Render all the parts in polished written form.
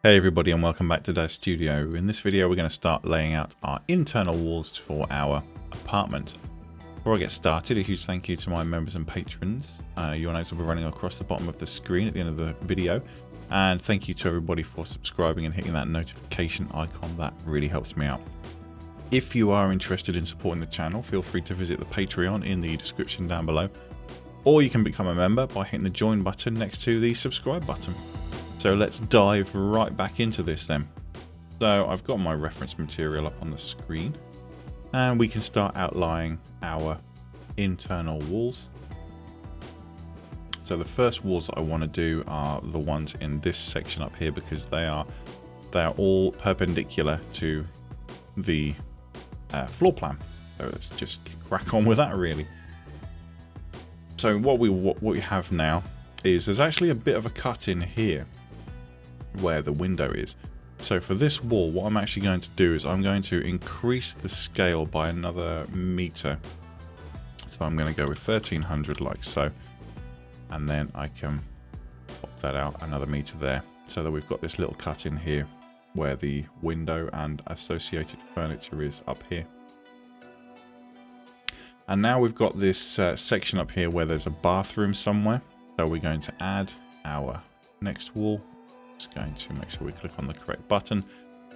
Hey everybody and welcome back to Dad's Studio. In this video we're going to start laying out our internal walls for our apartment. Before I get started, a huge thank you to my members and patrons. Your names will be running across the bottom of the screen at the end of the video. And thank you to everybody for subscribing and hitting that notification icon. That really helps me out. If you are interested in supporting the channel, feel free to visit the Patreon in the description down below. Or you can become a member by hitting the join button next to the subscribe button. So let's dive right back into this then. So I've got my reference material up on the screen and we can start outlining our internal walls. So the first walls that I want to do are the ones in this section up here because they are all perpendicular to the floor plan. So let's just crack on with that really. So what we have now is there's actually a bit of a cut in here where the window is. So for this wall, what I'm actually going to do is I'm going to increase the scale by another meter. So I'm going to go with 1300 like so, and then I can pop that out another meter there so that we've got this little cut in here where the window and associated furniture is up here. And now we've got this section up here where there's a bathroom somewhere. So we're going to add our next wall. Just going to make sure we click on the correct button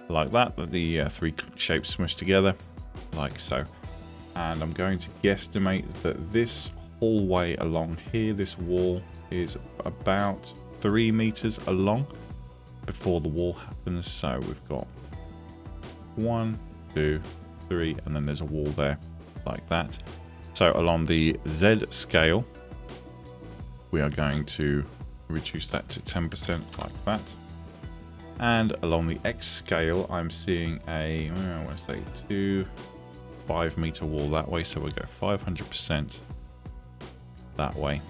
like that the three shapes smush together like so. And I'm going to guesstimate that this hallway along here, this wall, is about 3 meters along before the wall happens. So we've got 1, 2, 3, and then there's a wall there like that. So along the Z scale, we are going to reduce that to 10% like that. And along the X scale, I'm seeing a, I want to say 5 meter wall that way. So we'll go 500% that way.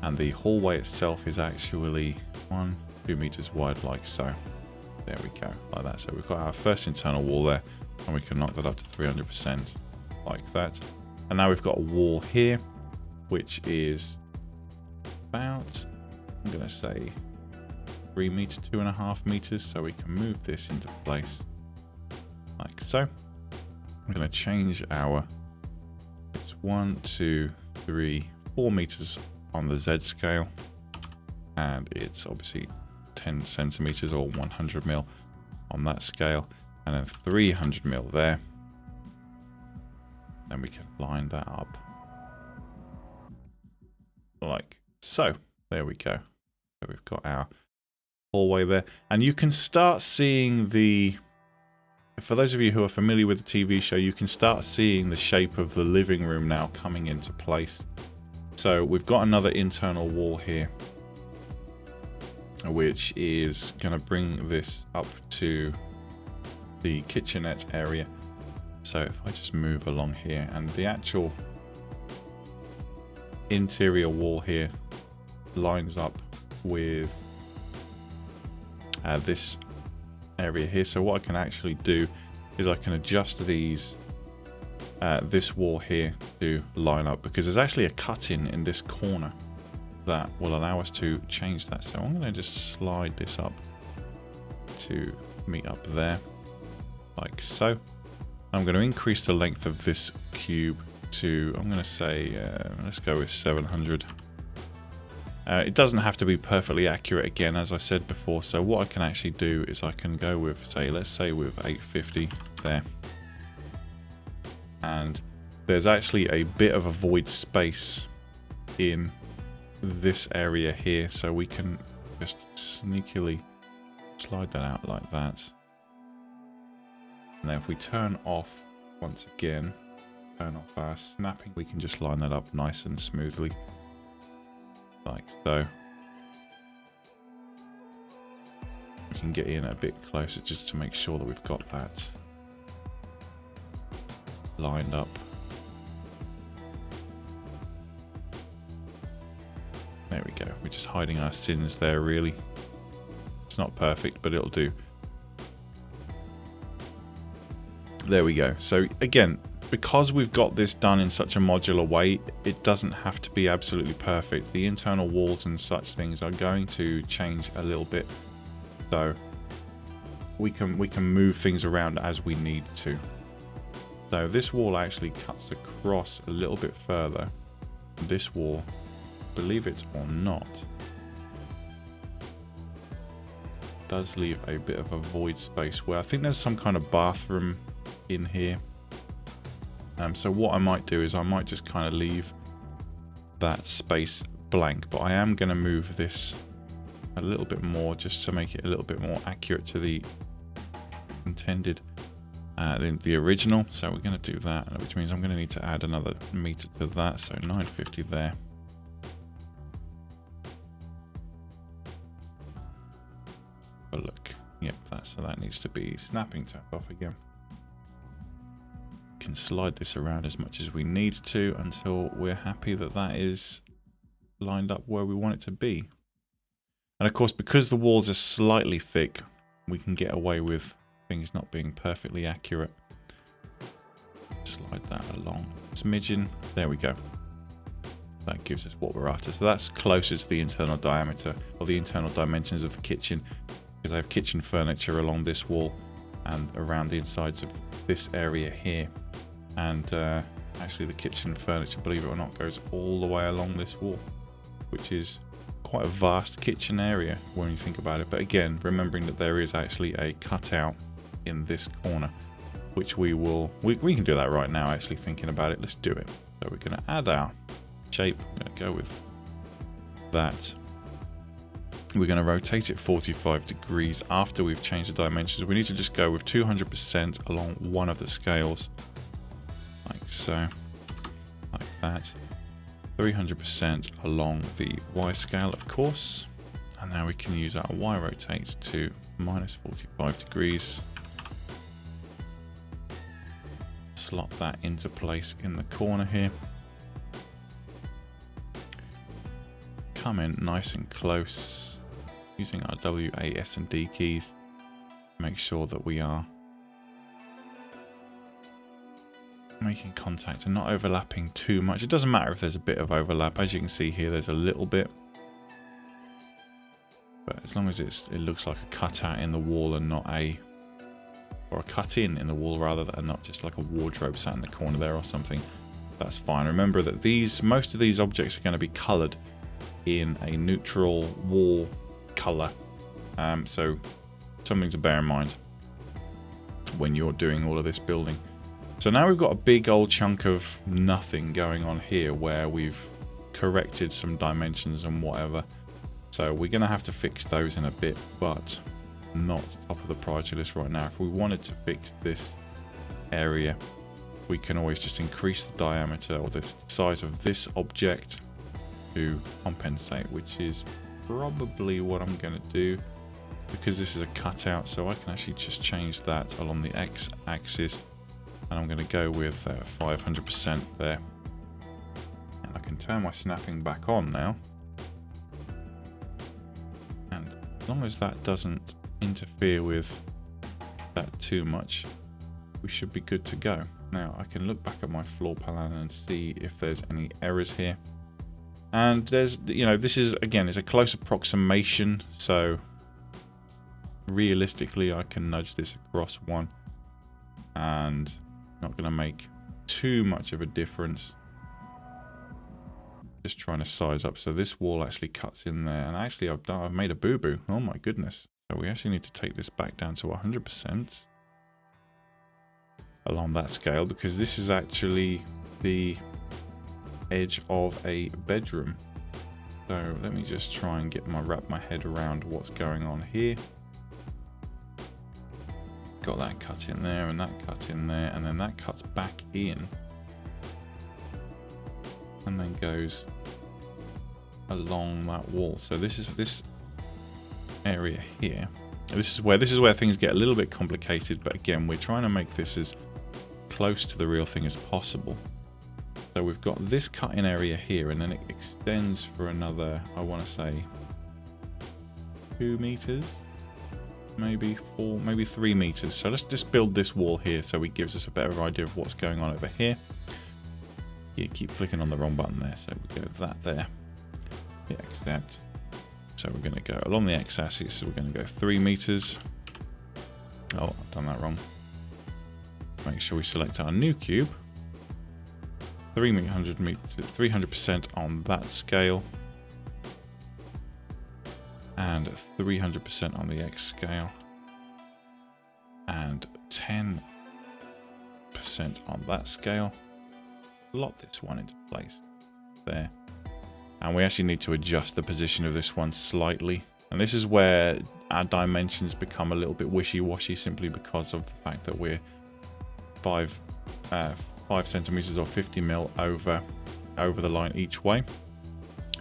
And the hallway itself is actually 2 meters wide like so. There we go, like that. So we've got our first internal wall there and we can knock that up to 300% like that. And now we've got a wall here, which is about, I'm going to say 3 meters, 2.5 meters. So we can move this into place like so. I'm going to change our, it's 1, 2, 3, 4 meters on the Z scale. And it's obviously 10 centimeters or 100 mil on that scale. And then 300 mil there. Then we can line that up like so. There we go. So we've got our hallway there, and you can start seeing the, for those of you who are familiar with the TV show, you can start seeing the shape of the living room now coming into place. So we've got another internal wall here, which is going to bring this up to the kitchenette area. So if I just move along here, and the actual interior wall here lines up with this area here. So what I can actually do is I can adjust these, this wall here to line up, because there's actually a cut in this corner that will allow us to change that. So I'm going to just slide this up to meet up there like so. I'm going to increase the length of this cube to, I'm going to say, let's go with 700. It doesn't have to be perfectly accurate again, as I said before. So what I can actually do is I can go with, say, let's say with 850 there. And there's actually a bit of a void space in this area here. So we can just sneakily slide that out like that. And then if we turn off, once again, turn off our snapping, we can just line that up nice and smoothly, like so. We can get in a bit closer just to make sure that we've got that lined up. There we go. We're just hiding our sins there, really. It's not perfect, but it'll do. There we go. So again, because we've got this done in such a modular way, it doesn't have to be absolutely perfect. The internal walls and such things are going to change a little bit. So we can move things around as we need to. So this wall actually cuts across a little bit further. This wall, believe it or not, does leave a bit of a void space where I think there's some kind of bathroom in here. So what I might do is I might just kind of leave that space blank, but I am going to move this a little bit more just to make it a little bit more accurate to the intended the original. So we're going to do that, which means I'm going to need to add another meter to that, so 950 there. But look, yep, so that needs to be snapping turned off again. We can slide this around as much as we need to until we're happy that that is lined up where we want it to be. And of course, because the walls are slightly thick, we can get away with things not being perfectly accurate. Slide that along a smidgen. There we go. That gives us what we're after. So that's closer to the internal diameter or the internal dimensions of the kitchen, because I have kitchen furniture along this wall and around the insides of this area here. And actually the kitchen furniture, believe it or not, goes all the way along this wall, which is quite a vast kitchen area when you think about it. But again, remembering that there is actually a cutout in this corner, which we can do that right now, actually thinking about it. Let's do it. So we're going to add our shape. I'm going to go with that. We're going to rotate it 45 degrees after we've changed the dimensions. We need to just go with 200% along one of the scales, like so, like that. 300% along the Y scale, of course. And now we can use our Y rotate to minus 45 degrees. Slot that into place in the corner here. Come in nice and close using our W, A, S and D keys. Make sure that we are making contact and not overlapping too much. It doesn't matter if there's a bit of overlap. As you can see here, there's a little bit, but as long as it looks like a cutout in the wall and not or a cut in the wall rather, and not just like a wardrobe sat in the corner there or something, that's fine. Remember that most of these objects are going to be colored in a neutral wall color, so something to bear in mind when you're doing all of this building. So now we've got a big old chunk of nothing going on here where we've corrected some dimensions and whatever. So we're going to have to fix those in a bit, but not top of the priority list right now. If we wanted to fix this area, we can always just increase the diameter or the size of this object to compensate, which is probably what I'm going to do, because this is a cutout. So I can actually just change that along the X axis. And I'm going to go with 500% there. And I can turn my snapping back on now. And as long as that doesn't interfere with that too much, we should be good to go. Now I can look back at my floor plan and see if there's any errors here. And there's, this is, again, it's a close approximation. So realistically, I can nudge this across one and not going to make too much of a difference. Just trying to size up. So this wall actually cuts in there, and actually I've made a boo-boo. Oh my goodness. So we actually need to take this back down to 100% along that scale, because this is actually the edge of a bedroom. So let me just try and wrap my head around what's going on here. Got that cut in there and that cut in there, and then that cuts back in and then goes along that wall. So this is this area here. This is where things get a little bit complicated, but again, we're trying to make this as close to the real thing as possible. So we've got this cut in area here, and then it extends for another, I want to say 2 meters. Maybe 4, maybe 3 meters. So let's just build this wall here so it gives us a better idea of what's going on over here. You keep clicking on the wrong button there, so we go with that there. Yeah, accept. So we're going to go along the x-axis, so we're going to go 3 meters. Oh, I've done that wrong. Make sure we select our new cube. 300% on that scale. And 300% on the X scale. And 10% on that scale. Lock this one into place. There. And we actually need to adjust the position of this one slightly. And this is where our dimensions become a little bit wishy-washy, simply because of the fact that we're 5 centimeters or 50 mil over the line each way.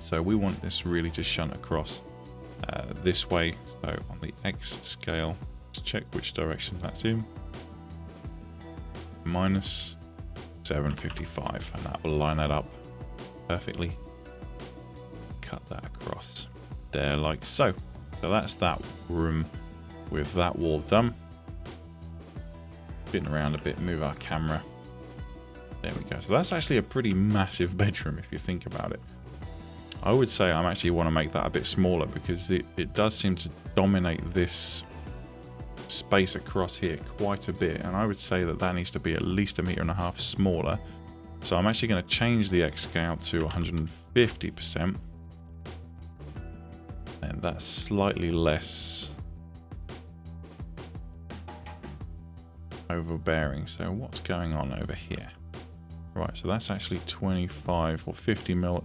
So we want this really to shunt across this way. So on the X scale, let's check which direction that's in. Minus 755, and that will line that up perfectly. Cut that across there like so. So that's that room with that wall done. Spin around a bit, move our camera. There we go. So that's actually a pretty massive bedroom if you think about it. I would say I actually want to make that a bit smaller, because it does seem to dominate this space across here quite a bit, and I would say that that needs to be at least 1.5 meters smaller. So I'm actually going to change the X scale to 150%, and that's slightly less overbearing. So what's going on over here? Right, so that's actually 25 or 50 mil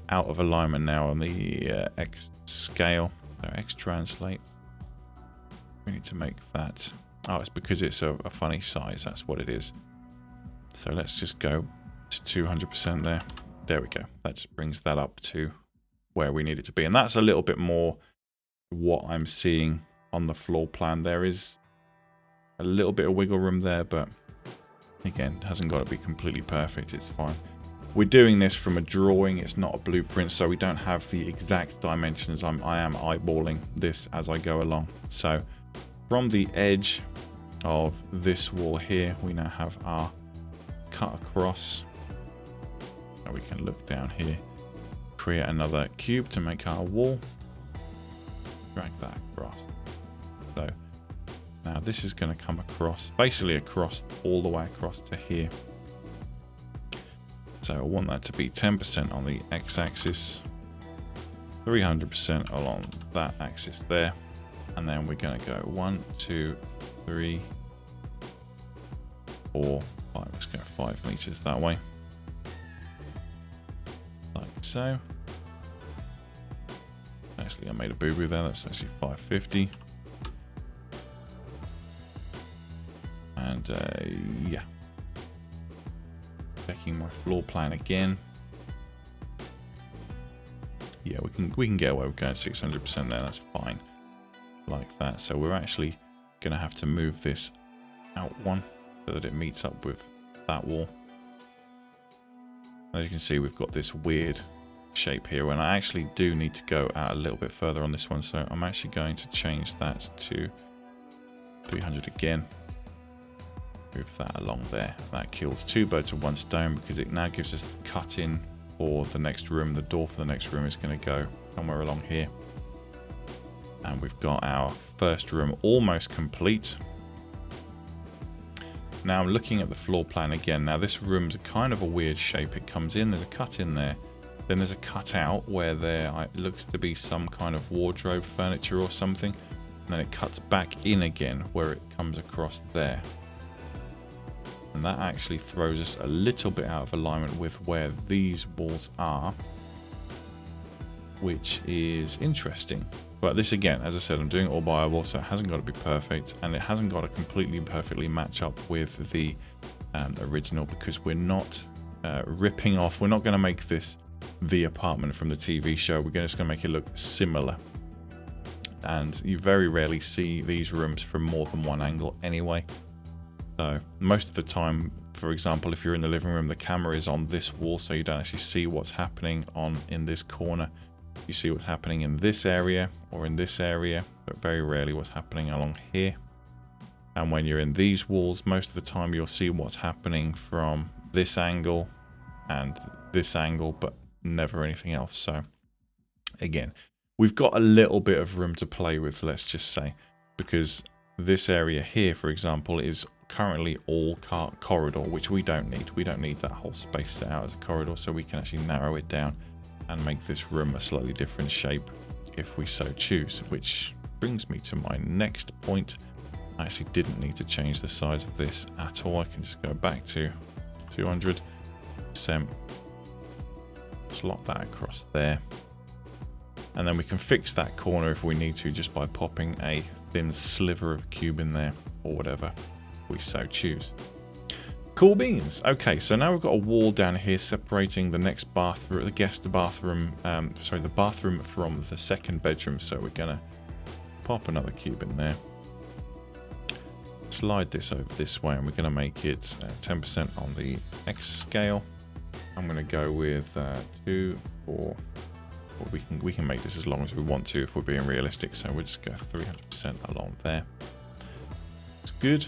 out of alignment now on the X scale. So X translate. We need to make that. Oh, it's because it's a funny size. That's what it is. So let's just go to 200% there. There we go. That just brings that up to where we need it to be. And that's a little bit more what I'm seeing on the floor plan. There is a little bit of wiggle room there, but again, it hasn't got to be completely perfect. It's fine. We're doing this from a drawing. It's not a blueprint, so we don't have the exact dimensions. I am eyeballing this as I go along. So from the edge of this wall here, we now have our cut across. Now we can look down here, create another cube to make our wall, drag that across. So now this is going to come across, basically across all the way across to here. So I want that to be 10% on the X-axis, 300% along that axis there, and then we're going to go 1, 2, 3, 4, 5. Let's go 5 meters that way, like so. Actually, I made a boo-boo there. That's actually 550. And yeah. Checking my floor plan again. Yeah, we can get away with going 600% there. That's fine, like that. So we're actually going to have to move this out one so that it meets up with that wall. As you can see, we've got this weird shape here, and I actually do need to go out a little bit further on this one. So I'm actually going to change that to 300 again. Move that along there. That kills 2 birds with 1 stone, because it now gives us the cut in for the next room. The door for the next room is going to go somewhere along here. And we've got our first room almost complete. Now looking at the floor plan again. Now this room's a kind of a weird shape. It comes in, there's a cut in there. Then there's a cut out where there it looks to be some kind of wardrobe furniture or something. And then it cuts back in again where it comes across there. And that actually throws us a little bit out of alignment with where these walls are, which is interesting. But this, again, as I said, I'm doing it all by eyeball, so it hasn't got to be perfect, and it hasn't got to completely perfectly match up with the original, because we're not ripping off. We're not going to make this the apartment from the TV show. We're just going to make it look similar. And you very rarely see these rooms from more than one angle anyway. So most of the time, for example, if you're in the living room, the camera is on this wall, so you don't actually see what's happening in this corner. You see what's happening in this area or in this area, but very rarely what's happening along here. And when you're in these walls, most of the time you'll see what's happening from this angle and this angle, but never anything else. So again, we've got a little bit of room to play with, let's just say, because this area here, for example, is currently all corridor, which we don't need. We don't need that whole space set out as a corridor, so we can actually narrow it down and make this room a slightly different shape if we so choose, which brings me to my next point. I actually didn't need to change the size of this at all. I can just go back to 200%, slot that across there, and then we can fix that corner if we need to just by popping a thin sliver of cube in there or whatever we so choose. Cool beans. Okay, so now we've got a wall down here separating the next bathroom, the guest bathroom, sorry, the bathroom from the second bedroom. So we're gonna pop another cube in there, slide this over this way, and we're gonna make it 10% on the X scale. I'm gonna go with 2, 4. Well, we can make this as long as we want to if we're being realistic. So we'll just go 300% along there. It's good.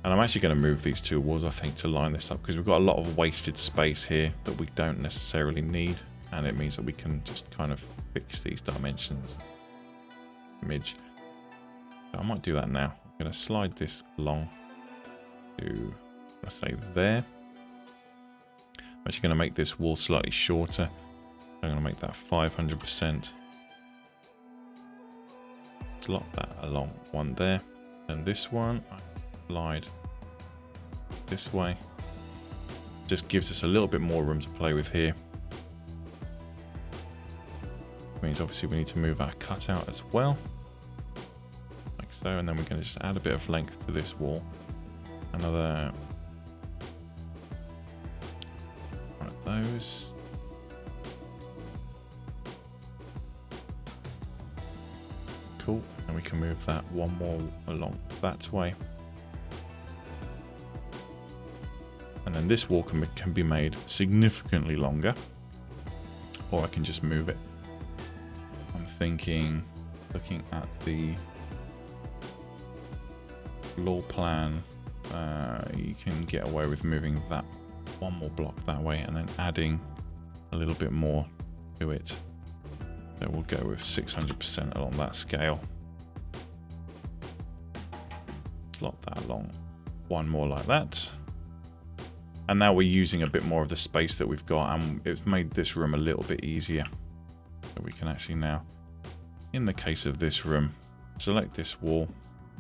And I'm actually going to move these two walls, I think, to line this up, because we've got a lot of wasted space here that we don't necessarily need, and it means that we can just kind of fix these dimensions. Image. So I might do that now. I'm going to slide this along to, let's say, there. I'm actually going to make this wall slightly shorter. I'm going to make that 500%. Slot that along one there, and this one slide this way. Just gives us a little bit more room to play with here. Means obviously we need to move our cutout as well, like so, and then we're going to just add a bit of length to this wall. Another one of those. Cool, and we can move that one more along that way. And then this wall can be made significantly longer, or I can just move it. I'm thinking, looking at the floor plan, you can get away with moving that one more block that way and then adding a little bit more to it. So we'll go with 600% along that scale. Slot that along one more like that. And now we're using a bit more of the space that we've got, and it's made this room a little bit easier. So we can actually now, in the case of this room, select this wall.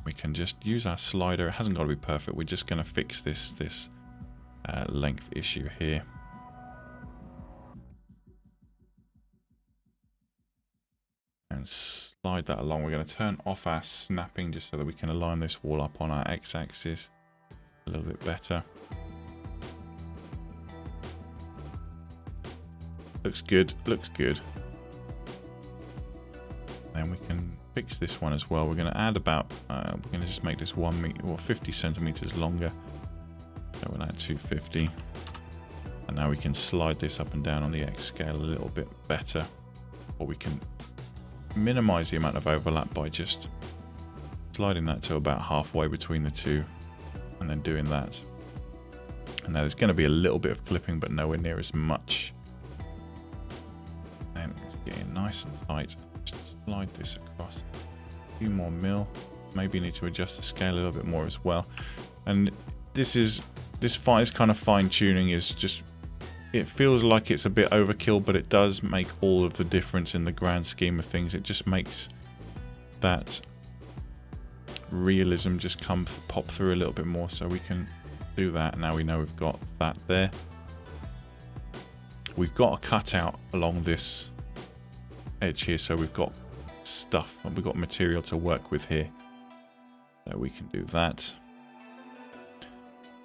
We can just use our slider. It hasn't got to be perfect. We're just going to fix this length issue here. And slide that along. We're going to turn off our snapping just so that we can align this wall up on our x-axis a little bit better. Looks good, looks good. Then we can fix this one as well. We're going to add about, we're going to just make this 1 meter or 50 centimeters longer. So we'll add 250. And now we can slide this up and down on the X scale a little bit better. Or we can minimize the amount of overlap by just sliding that to about halfway between the two and then doing that. And now there's going to be a little bit of clipping, but nowhere near as much. And it's getting nice and tight. Just slide this across a few more mil. Maybe you need to adjust the scale a little bit more as well. And this kind of fine tuning is just, it feels like it's a bit overkill, but it does make all of the difference in the grand scheme of things. It just makes that realism just pop through a little bit more. So we can do that. Now we know we've got that there. We've got a cutout along this edge here, so we've got stuff and we've got material to work with here. So we can do that.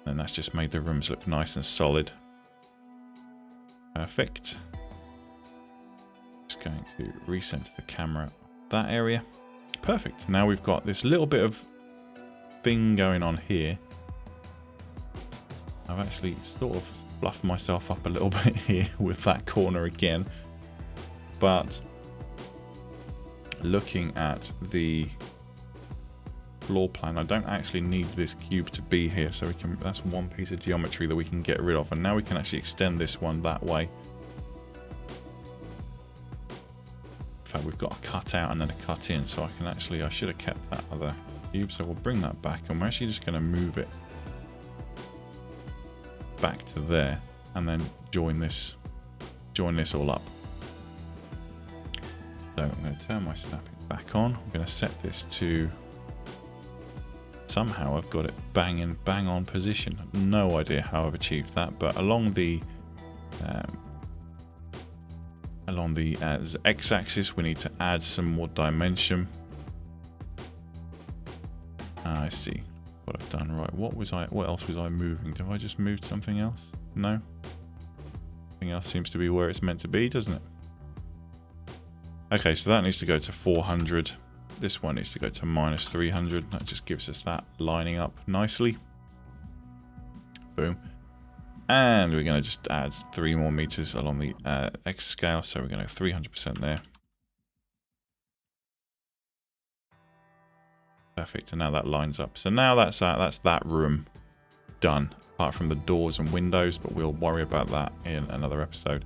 And that's just made the rooms look nice and solid. Perfect. Just going to recenter the camera that area. Perfect. Now we've got this little bit of thing going on here. I've actually sort of fluffed myself up a little bit here with that corner again. But looking at the floor plan, I don't actually need this cube to be here, so we can, that's one piece of geometry that we can get rid of, and now we can actually extend this one that way. In fact, we've got a cut out and then a cut in, so I can actually, I should have kept that other cube. So we'll bring that back, and we're actually just going to move it back to there, and then join this all up. So I'm going to turn my snapping back on. I'm going to set this to, somehow I've got it bang on position. No idea how I've achieved that, but along the x-axis we need to add some more dimension. I see what I've done. Right, what else was I moving? Have I just moved something else? No, something else seems to be where it's meant to be, doesn't it? Okay, so that needs to go to 400. This one needs to go to -300. That just gives us that lining up nicely. Boom. And we're going to just add 3 more meters along the X scale. So we're going to 300% there. Perfect. And now that lines up. So now that's that room done, apart from the doors and windows, but we'll worry about that in another episode.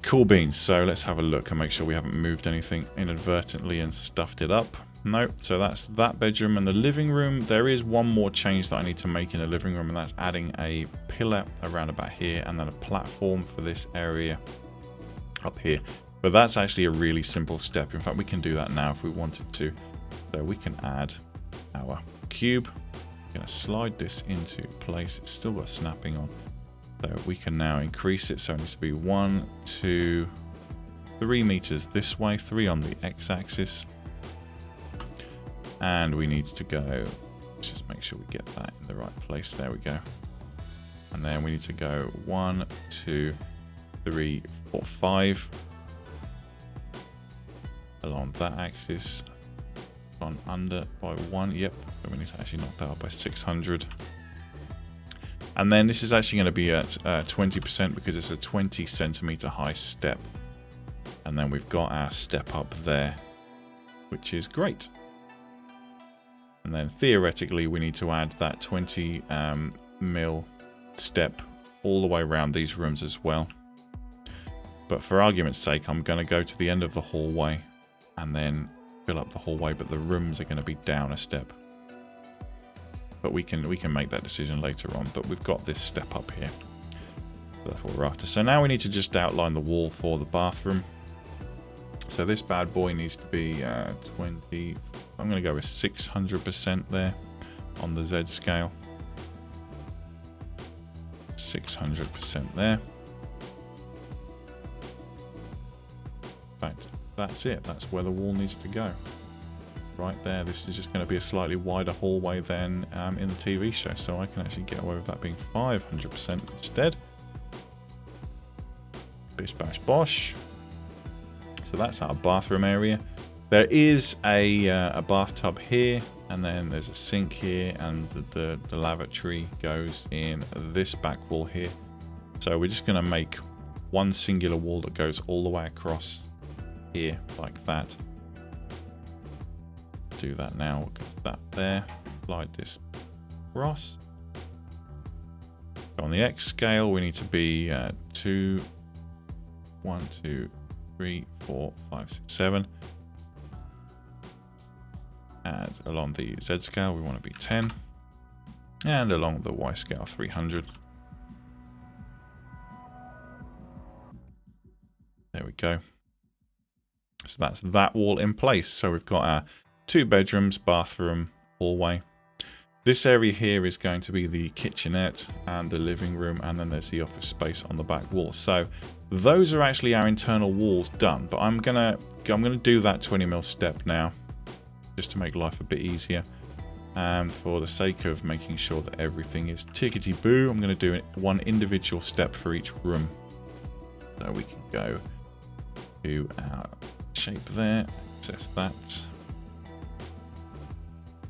Cool beans. So let's have a look and make sure we haven't moved anything inadvertently and stuffed it up. Nope. So that's that bedroom and the living room. There is one more change that I need to make in the living room, and that's adding a pillar around about here and then a platform for this area up here. But that's actually a really simple step. In fact, we can do that now if we wanted to. So we can add our cube. I'm going to slide this into place. It's still got snapping on. So we can now increase it. So it needs to be 1, 2, 3 meters this way, 3 on the x-axis. And we need to go, let's just make sure we get that in the right place. There we go. And then we need to go 1, 2, 3, 4, 5 along that axis. Gone under by 1. Yep. So we need to actually knock that up by 600. And then this is actually going to be at 20% because it's a 20 centimeter high step. And then we've got our step up there, which is great. And then theoretically we need to add that 20 mil step all the way around these rooms as well. But for argument's sake, I'm going to go to the end of the hallway and then fill up the hallway, but the rooms are going to be down a step. But we can make that decision later on. But we've got this step up here. So that's what we're after. So now we need to just outline the wall for the bathroom. So this bad boy needs to be 20. I'm going to go with 600% there on the Z scale. 600% there. In fact, that's it. That's where the wall needs to go. Right there. This is just going to be a slightly wider hallway than in the TV show. So I can actually get away with that being 500% instead. Bish bash bosh. So that's our bathroom area. There is a bathtub here, and then there's a sink here, and the lavatory goes in this back wall here. So we're just going to make one singular wall that goes all the way across here like that. Do that now. We'll get that there. Slide this across. So on the X scale, we need to be 1, 2, 3, 4, 5, 6, 7. And along the Z scale, we want to be 10. And along the Y scale, 300. There we go. So that's that wall in place. So we've got our 2 bedrooms, bathroom, hallway. This area here is going to be the kitchenette and the living room, and then there's the office space on the back wall. So those are actually our internal walls done, but I'm gonna do that 20 mil step now, just to make life a bit easier. And for the sake of making sure that everything is tickety boo, I'm gonna do one individual step for each room. So we can go to our shape there, access that.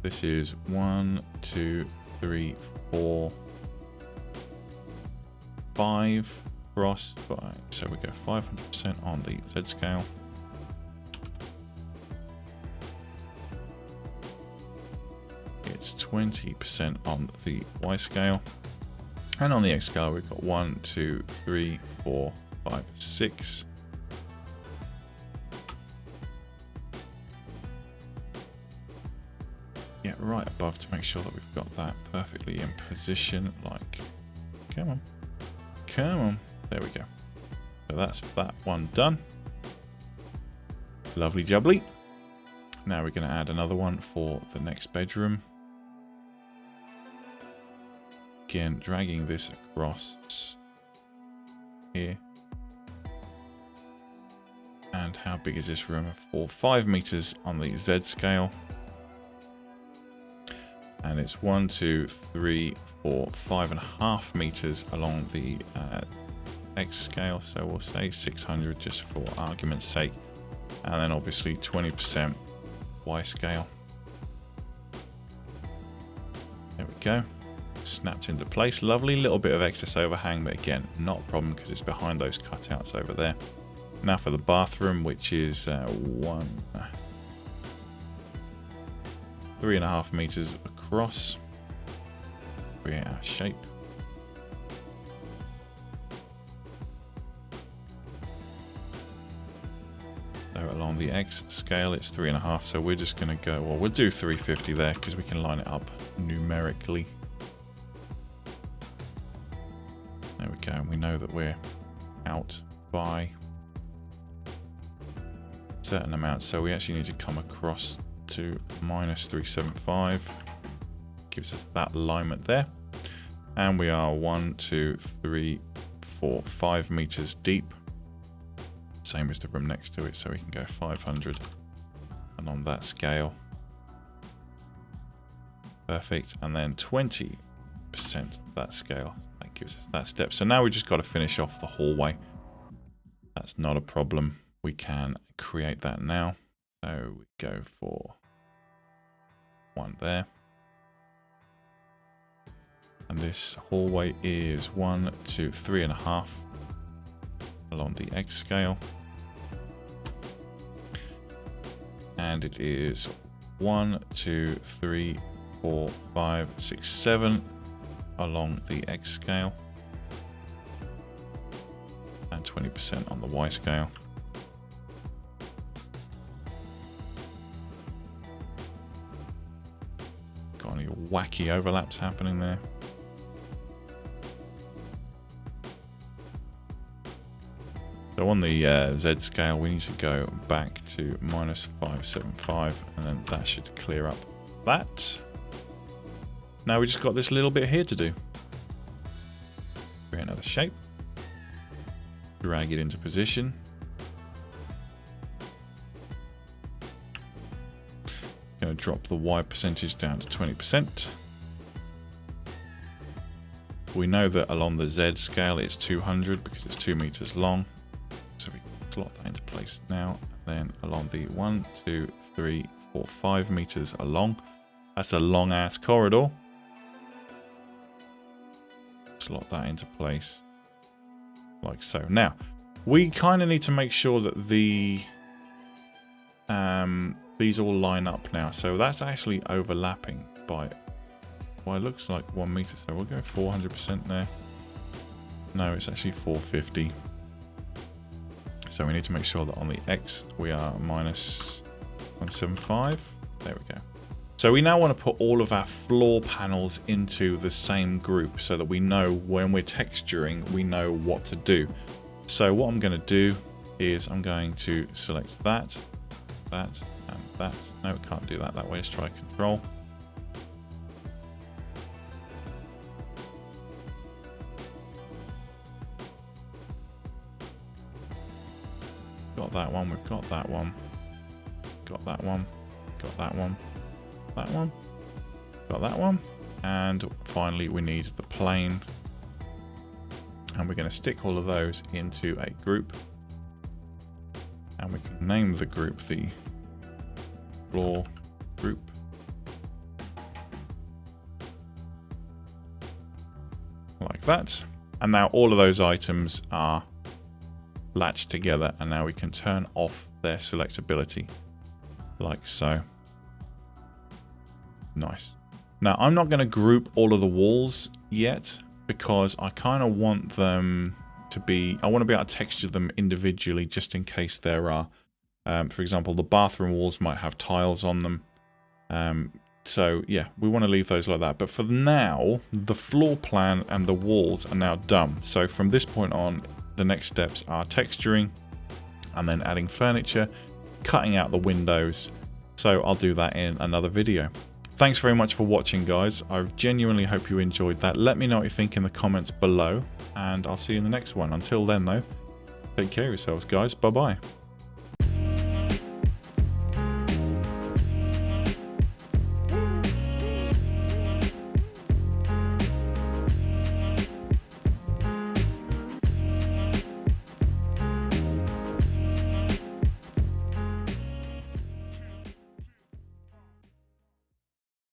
This is 1, 2, 3, 4, 5 cross. So we go 500% on the Z scale. It's 20% on the Y scale. And on the X scale, we've got 1, 2, 3, 4, 5, 6. Yeah, right above to make sure that we've got that perfectly in position. Like, come on. Come on. There we go. So that's that one done. Lovely jubbly. Now we're going to add another one for the next bedroom. Again, dragging this across here. And how big is this room? For 5 meters on the Z scale. And it's 1, 2, 3, 4, 5.5 meters along the X scale. So we'll say 600 just for argument's sake. And then obviously 20% Y scale. There we go. Snapped into place. Lovely. Little bit of excess overhang, but again, not a problem because it's behind those cutouts over there. Now for the bathroom, which is 3.5 meters across. Create our shape. So along the X scale, it's 3.5. So we're just going to go, well, we'll do 350 there because we can line it up numerically. There we go. And we know that we're out by a certain amount. So we actually need to come across to -375. Gives us that alignment there. And we are 1, 2, 3, 4, 5 meters deep. Same as the room next to it, so we can go 500 and on that scale. Perfect. And then 20% that scale. That gives us that step. So now we just got to finish off the hallway. That's not a problem. We can create that now. So we go for one there. And this hallway is 1, 2, 3.5 along the X scale. And it is 1, 2, 3, 4, 5, 6, 7 along the X scale. And 20% on the Y scale. Got any wacky overlaps happening there? So on the Z scale, we need to go back to -575, and then that should clear up that. Now we just got this little bit here to do. Create another shape. Drag it into position. Going to drop the Y percentage down to 20%. We know that along the Z scale it's 200 because it's 2 meters long. So we can slot that into place now. And then along the 1, 2, 3, 4, 5 meters along. That's a long ass corridor. Slot that into place like so. Now, we kind of need to make sure that the these all line up now. So that's actually overlapping by, well, it looks like 1 meter. So we'll go 400% there. No, it's actually 450. So we need to make sure that on the X we are -175. There we go. So we now want to put all of our floor panels into the same group so that we know when we're texturing, we know what to do. So what I'm going to do is I'm going to select that, and that. No, we can't do that way. Let's try Control. Got that one, we've got that one, got that one, got that one, that one, got that one, and finally we need the plane, and we're going to stick all of those into a group, and we can name the group the floor group. Like that. And now all of those items are latched together, and now we can turn off their selectability like so. Nice. Now I'm not going to group all of the walls yet because I kind of want them to be, I want to be able to texture them individually just in case there are, for example, the bathroom walls might have tiles on them. So yeah, we want to leave those like that. But for now, the floor plan and the walls are now done. So from this point on, the next steps are texturing and then adding furniture, cutting out the windows. So I'll do that in another video. Thanks very much for watching, guys. I genuinely hope you enjoyed that. Let me know what you think in the comments below, and I'll see you in the next one. Until then though, take care of yourselves, guys. Bye bye.